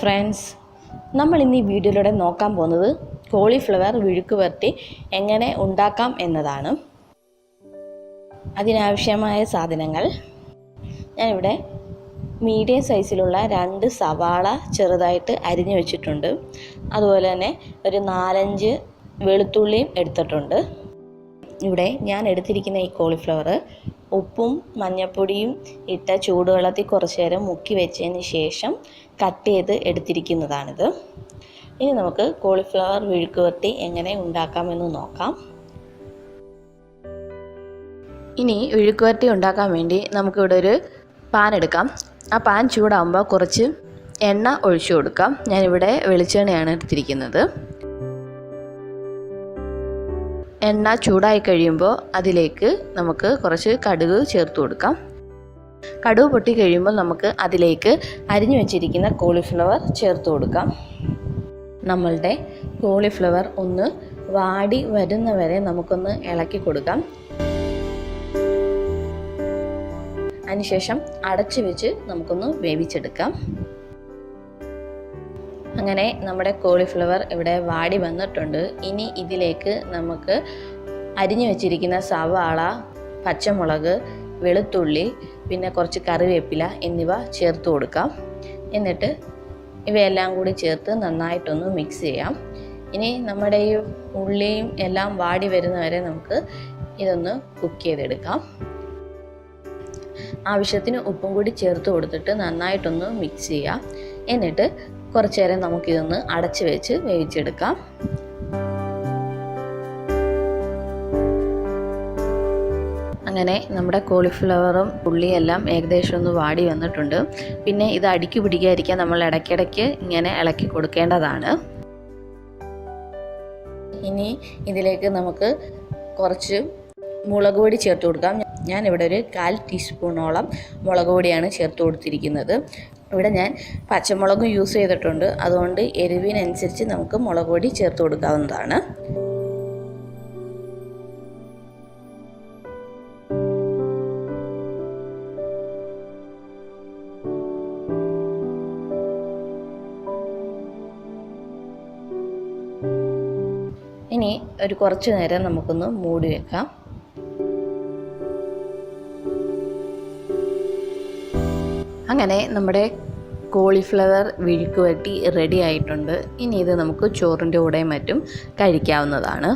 Friends, നമ്മൾ ഇന്ന് ഈ വീഡിയോയിലൂടെ നോക്കാൻ പോകുന്നത് കോളിഫ്ലവർ വിഴുക്ക് വരട്ടി എങ്ങനെ ഉണ്ടാക്കാം എന്നതാണ്. അതിനാവശ്യമായ സാധനങ്ങൾ ഞാനിവിടെ മീഡിയം സൈസിലുള്ള 2 സവാള ചെറുതായിട്ട് അരിഞ്ഞു വെച്ചിട്ടുണ്ട്. അതുപോലെ തന്നെ ഒരു 4-5 വെളുത്തുള്ളിയും എടുത്തിട്ടുണ്ട്. ഇവിടെ ഞാൻ എടുത്തിരിക്കുന്ന ഈ കോളിഫ്ലവർ ഉപ്പും മഞ്ഞൾപ്പൊടിയും ഇട്ട ചൂടുവെള്ളത്തിൽ കുറച്ച് നേരം മുക്കി വെച്ചതിന് ശേഷം കട്ട് ചെയ്ത് എടുത്തിരിക്കുന്നതാണിത്. ഇനി നമുക്ക് കോളിഫ്ലവർ വിഴുക്ക് വരട്ടി എങ്ങനെ ഉണ്ടാക്കാമെന്ന് നോക്കാം. ഇനി വിഴുക്ക് വരട്ടി ഉണ്ടാക്കാൻ വേണ്ടി നമുക്കിവിടെ ഒരു പാൻ എടുക്കാം. ആ പാൻ ചൂടാകുമ്പോൾ കുറച്ച് എണ്ണ ഒഴിച്ചു കൊടുക്കാം. ഞാനിവിടെ വെളിച്ചെണ്ണയാണ് എടുത്തിരിക്കുന്നത്. എണ്ണ ചൂടായി കഴിയുമ്പോൾ അതിലേക്ക് നമുക്ക് കുറച്ച് കടുക് ചേർത്ത് കൊടുക്കാം. കടുക് പൊട്ടി കഴിയുമ്പോൾ നമുക്ക് അതിലേക്ക് അരിഞ്ഞു വെച്ചിരിക്കുന്ന കോളിഫ്ലവർ ചേർത്ത് കൊടുക്കാം. നമ്മളുടെ കോളിഫ്ലവർ ഒന്ന് വാടി വരുന്നവരെ നമുക്കൊന്ന് ഇളക്കി കൊടുക്കാം. അതിനുശേഷം അടച്ചു വെച്ച് നമുക്കൊന്ന് വേവിച്ചെടുക്കാം. അങ്ങനെ നമ്മുടെ കോളിഫ്ലവർ ഇവിടെ വാടി വന്നിട്ടുണ്ട്. ഇനി ഇതിലേക്ക് നമുക്ക് അരിഞ്ഞു വെച്ചിരിക്കുന്ന സവാള, പച്ചമുളക്, വെളുത്തുള്ളി, പിന്നെ കുറച്ച് കറിവേപ്പില എന്നിവ ചേർത്ത് കൊടുക്കാം. എന്നിട്ട് ഇവയെല്ലാം കൂടി ചേർത്ത് നന്നായിട്ടൊന്ന് മിക്സ് ചെയ്യാം. ഇനി നമ്മുടെ ഈ ഉള്ളിയും എല്ലാം വാടി വരുന്നവരെ നമുക്ക് ഇതൊന്ന് കുക്ക് ചെയ്തെടുക്കാം. ആവശ്യത്തിന് ഉപ്പും കൂടി ചേർത്ത് കൊടുത്തിട്ട് നന്നായിട്ടൊന്ന് മിക്സ് ചെയ്യാം. എന്നിട്ട് കുറച്ച് നേരം നമുക്കിതൊന്ന് അടച്ചു വെച്ച് വേവിച്ചെടുക്കാം. അങ്ങനെ നമ്മുടെ കോളിഫ്ലവറും ഉള്ളിയെല്ലാം ഏകദേശം ഒന്ന് വാടി വന്നിട്ടുണ്ട്. പിന്നെ ഇത് അടിക്ക് പിടിക്കാതിരിക്കാൻ നമ്മൾ ഇടയ്ക്കിടയ്ക്ക് ഇങ്ങനെ ഇളക്കി കൊടുക്കേണ്ടതാണ്. ഇനി ഇതിലേക്ക് നമുക്ക് കുറച്ച് മുളക് പൊടി ചേർത്ത് കൊടുക്കാം. ഞാനിവിടെ ഒരു 1/4 ടീസ്പൂണോളം മുളക് പൊടിയാണ് ചേർത്ത് കൊടുത്തിരിക്കുന്നത്. ഇവിടെ ഞാൻ പച്ചമുളകും യൂസ് ചെയ്തിട്ടുണ്ട്. അതുകൊണ്ട് എരിവിനനുസരിച്ച് നമുക്ക് മുളക് പൊടി ചേർത്ത് കൊടുക്കാവുന്നതാണ്. ഇനി ഒരു കുറച്ച് നേരം നമുക്കൊന്ന് മൂടി വെക്കാം. അങ്ങനെ നമ്മുടെ കോളിഫ്ലവർ വിഴുക്ക് വരട്ടി റെഡി ആയിട്ടുണ്ട്. ഇനി ഇത് നമുക്ക് ചോറിൻ്റെ കൂടെയും മറ്റും കഴിക്കാവുന്നതാണ്.